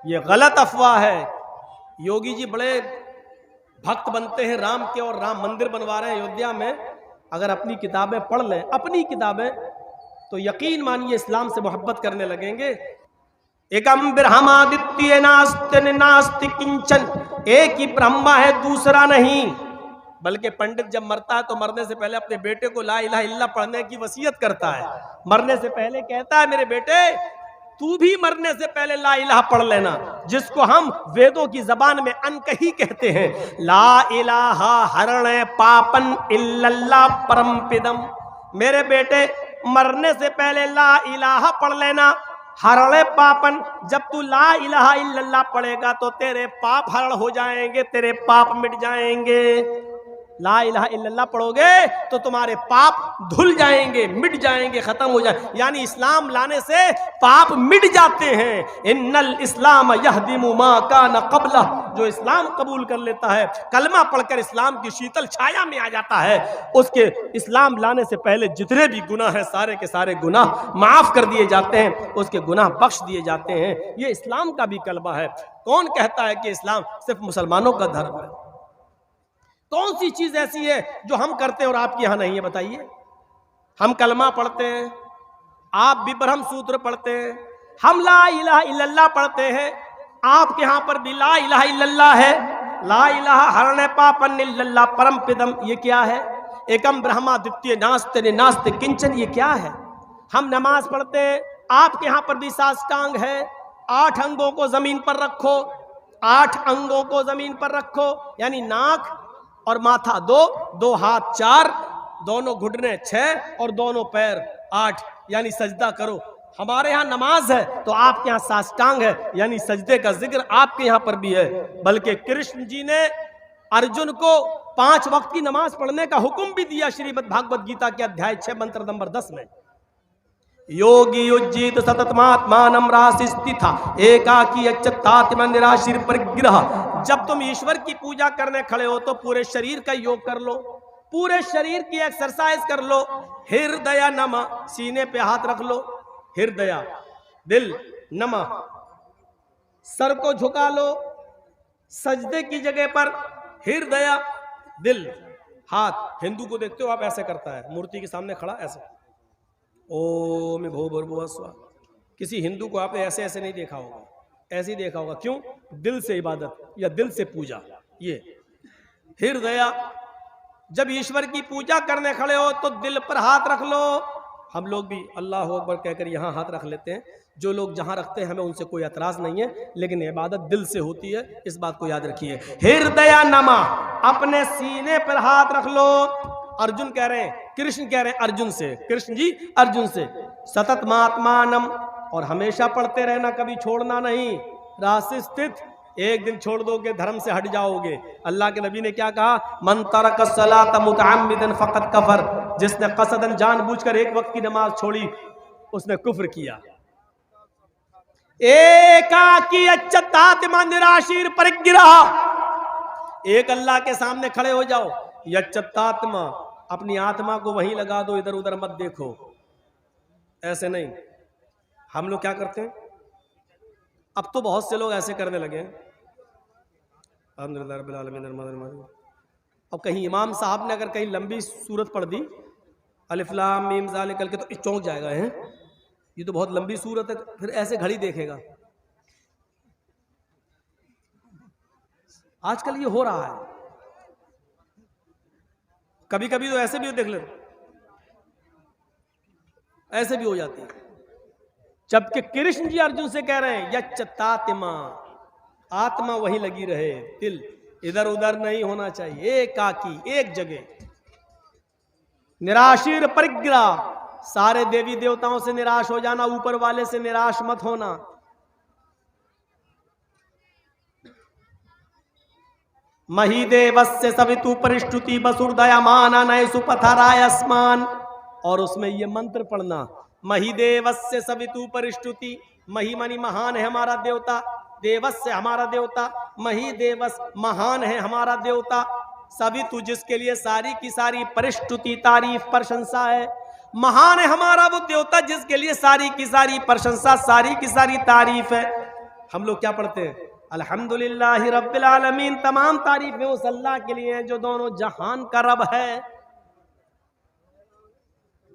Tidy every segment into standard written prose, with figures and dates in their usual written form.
ये गलत अफवाह है। योगी जी बड़े भक्त बनते हैं राम के और राम मंदिर बनवा रहे हैं अयोध्या में। अगर अपनी किताबें पढ़ लें, अपनी किताबें, तो यकीन मानिए इस्लाम से मोहब्बत करने लगेंगे। एकम ब्रह्मादित्य नास्ति नास्ति किंचन, एक ही ब्रह्मा है दूसरा नहीं। बल्कि पंडित जब मरता है तो मरने से पहले अपने बेटे को ला इलाहा इल्लल्लाह पढ़ने की वसीयत करता है। मरने से पहले कहता है मेरे बेटे तू भी मरने से पहले ला इलाहा पढ़ लेना, जिसको हम वेदों की जबान में अनकही कहते हैं। ला इलाहा हरण पापन इल्लल्लाह परमपिदम। मेरे बेटे मरने से पहले ला इलाहा पढ़ लेना, हरण पापन। जब तू ला इलाहा इल्लल्लाह पढ़ेगा तो तेरे पाप हरण हो जाएंगे, तेरे पाप मिट जाएंगे। ला इलाहा इल्लल्लाह पढ़ोगे तो तुम्हारे पाप धुल जाएंगे, मिट जाएंगे, खत्म हो जाए। यानी इस्लाम लाने से पाप मिट जाते हैं। इन्नल इस्लाम यहदिमु मा कान क़ब्ला, जो इस्लाम कबूल कर लेता है, कलमा पढ़कर इस्लाम की शीतल छाया में आ जाता है, उसके इस्लाम लाने से पहले जितने भी गुनाह हैं सारे के सारे गुनाह माफ कर दिए जाते हैं, उसके गुनाह बख्श दिए जाते हैं। ये इस्लाम का भी कलमा है। कौन कहता है कि इस्लाम सिर्फ मुसलमानों का धर्म है? कौन सी चीज ऐसी है जो हम करते हैं और आपके यहां नहीं है? बताइए। हम कलमा पढ़ते हैं, आप भी ब्रह्म सूत्र पढ़ते हैं, हम ला इलाहा इल्लल्लाह पढ़ते हैं, आपके यहां पर भी ला इलाहा इल्लल्लाह है। ला इलाहा हरण पापन इल्लल्लाह परम पिदम, ये क्या है? एकम ब्रह्मा द्वितीय नास्ति नास्ति किंचन, ये क्या है? हम नमाज पढ़ते हैं, आपके यहां पर भी साष्टांग है। 8 अंगों को जमीन पर रखो, 8 अंगों को जमीन पर रखो, यानी नाक और माथा 2, 2 हाथ 4, दोनों घुटने 6 और दोनों पैर 8, यानी सजदा करो। हमारे यहाँ नमाज है तो आपके यहाँ साष्टांग है, यानी सजदे का जिक्र आपके यहाँ पर भी है। बल्कि कृष्ण जी ने अर्जुन को 5 वक्त की नमाज पढ़ने का हुक्म भी दिया श्रीमद् भागवत गीता के अध्याय 6 मंत्र नंबर 10 में। योगी युज्जित सततमात्मानं रासिस्थिता एकाकी अच्युतात्म निराशीर परिग्रह। जब तुम ईश्वर की पूजा करने खड़े हो तो पूरे शरीर का योग कर लो, पूरे शरीर की एक्सरसाइज कर लो। हृदय नमः, सीने पे हाथ रख लो, हृदय दिल नमः, सर को झुका लो, सजदे की जगह पर हृदय दिल हाथ। हिंदू को देखते हो आप, ऐसे करता है मूर्ति के सामने खड़ा, ऐसे ओम भूर्भुवः स्वः। किसी हिंदू को आपने ऐसे ऐसे नहीं देखा होगा, ऐसे ही देखा होगा। क्यों? दिल से इबादत या दिल से पूजा। ये हृदय, जब ईश्वर की पूजा करने खड़े हो तो दिल पर हाथ रख लो। हम लोग भी अल्लाह अकबर कहकर यहाँ हाथ रख लेते हैं। जो लोग जहाँ रखते हैं हमें उनसे कोई एतराज नहीं है, लेकिन इबादत दिल से होती है, इस बात को याद रखिए। हृदय नमः, अपने सीने पर हाथ रख लो। अर्जुन कह रहे हैं, कृष्ण कह रहे हैं अर्जुन से, कृष्ण जी अर्जुन से, सतत महात्मानम, और हमेशा पढ़ते रहना, कभी छोड़ना नहीं। राशि स्थित, एक दिन छोड़ दोगे धर्म से हट जाओगे। अल्लाह के नबी ने क्या कहा? मन तरक सलात मुतअम्मिदन फकत कफर। जिसने कसदन जानबूझकर एक वक्त की नमाज छोड़ी उसने कुफ्र किया। एकाकी अच्युतात्मा निराशीर परिग्रह। एक अल्लाह के सामने खड़े हो जाओ, यच्युतात्मा, अपनी आत्मा को वहीं लगा दो, इधर उधर मत देखो। ऐसे नहीं। हम लोग क्या करते हैं? अब तो बहुत से लोग ऐसे करने लगे। अब कहीं इमाम साहब ने अगर कहीं लंबी सूरत पढ़ दी, अलिफ लाम मीम ज़ालिकल के, तो चौंक जाएगा, है ये तो बहुत लंबी सूरत है, फिर ऐसे घड़ी देखेगा। आजकल ये हो रहा है। कभी कभी तो ऐसे भी देख ले, ऐसे भी हो जाती है। जबकि कृष्ण जी अर्जुन से कह रहे हैं यच्युतात्मा, आत्मा वहीं लगी रहे, दिल इधर उधर नहीं होना चाहिए, एकाकी एक जगह। निराशीर परिग्रह, सारे देवी देवताओं से निराश हो जाना, ऊपर वाले से निराश मत होना। महीदेवस्य सवितु परिष्टुति वसुर्दयमाना नय सुपथराय अस्मान। और उसमें ये मंत्र पढ़ना, महीदेवस्य सवितु परिष्टुति, मही मनी महान है हमारा देवता, देवस्य हमारा देवता, मही देवस महान है हमारा देवता, सवितु जिसके लिए सारी की सारी परिष्टुति तारीफ प्रशंसा है, महान है हमारा वो देवता जिसके लिए सारी की सारी प्रशंसा, सारी की सारी तारीफ है। हम लोग क्या पढ़ते हैं? अल्हम्दुलिल्लाहि रब्बिल आलमीन, तमाम तारीफें उस अल्लाह के लिए हैं जो दोनों जहान का रब है।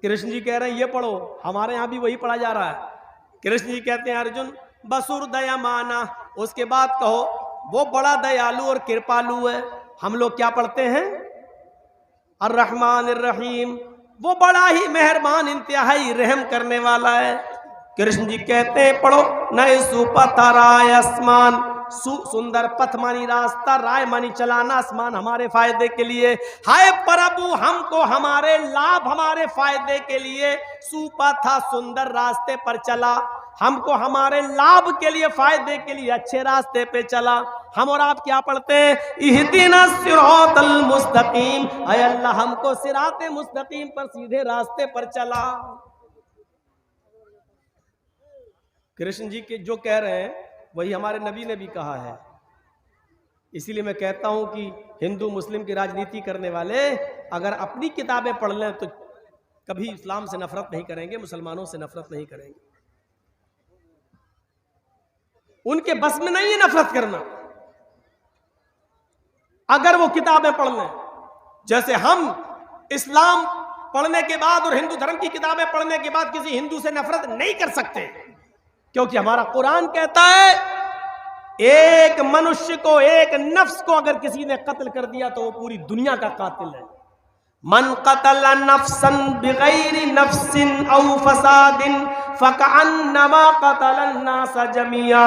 कृष्ण जी कह रहे हैं ये पढ़ो, हमारे यहां भी वही पढ़ा जा रहा है। कृष्ण जी कहते हैं अर्जुन बसुर दयामाना, उसके बाद कहो वो बड़ा दयालु और कृपालु है। हम लोग क्या पढ़ते हैं? अर्रहमान अर्रहीम, वो बड़ा ही मेहरबान इंतहाई रहम करने वाला है। कृष्ण जी कहते हैं पढ़ो नए सुपथा राय आसमान, सुंदर पथ मानी रास्ता, राय मानी चलाना, आसमान हमारे फायदे के लिए। हाय प्रभु हमको हमारे लाभ हमारे फायदे के लिए सुपथा सुंदर रास्ते पर चला, हमको हमारे लाभ के लिए फायदे के लिए अच्छे रास्ते पे चला। हम और आप क्या पढ़ते हैं? इहदिना सिरातल मुस्तकीम, अय अल्लाह हमको सिराते मुस्तकीम पर सीधे रास्ते पर चला। कृष्ण जी के जो कह रहे हैं वही हमारे नबी ने भी कहा है। इसीलिए मैं कहता हूं कि हिंदू मुस्लिम की राजनीति करने वाले अगर अपनी किताबें पढ़ लें तो कभी इस्लाम से नफरत नहीं करेंगे, मुसलमानों से नफरत नहीं करेंगे। उनके बस में नहीं है नफरत करना अगर वो किताबें पढ़ लें। जैसे हम इस्लाम पढ़ने के बाद और हिंदू धर्म की किताबें पढ़ने के बाद किसी हिंदू से नफरत नहीं कर सकते, क्योंकि हमारा कुरान कहता है एक मनुष्य को, एक नफ्स को अगर किसी ने कत्ल कर दिया तो वो पूरी दुनिया का कातिल है। मन कतल नफ्सन बिगैरि नफ्सिन औ फसादिन फकअन्नमा कतल अन्नास जमिया,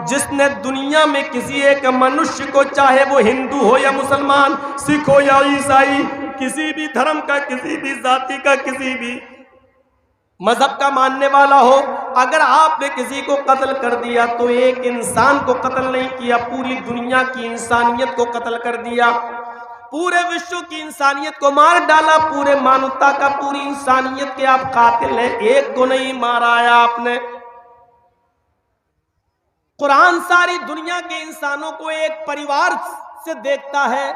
जिसने दुनिया में किसी एक मनुष्य को, चाहे वो हिंदू हो या मुसलमान, सिख हो या ईसाई, किसी भी धर्म का, किसी भी जाति का, किसी भी मजहब का मानने वाला हो, अगर आपने किसी को कत्ल कर दिया तो एक इंसान को कत्ल नहीं किया, पूरी दुनिया की इंसानियत को कत्ल कर दिया, पूरे विश्व की इंसानियत को मार डाला, पूरे मानवता का, पूरी इंसानियत के आप कातिल हैं, एक को नहीं मारा है आपने। कुरान सारी दुनिया के इंसानों को एक परिवार से देखता है,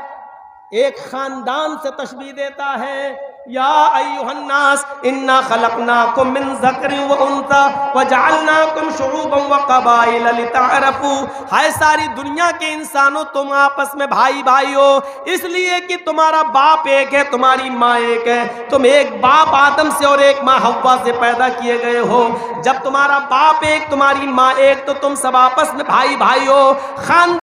एक खानदान से तशबीह देता है। या अय्युहन्नास इन्ना खलकनाकुम मिन ज़करिन व उन्सा व जअलनाकुम शुऊबन व क़बाइल लितअरफू, हाय सारी दुनिया के इंसानों तुम आपस में भाई भाई हो, इसलिए कि तुम्हारा बाप एक है, तुम्हारी माँ एक है, तुम एक बाप आदम से और एक माँ हव्वा से पैदा किए गए हो। जब तुम्हारा बाप एक, तुम्हारी माँ एक, तो तुम सब आपस में भाई भाई हो। खान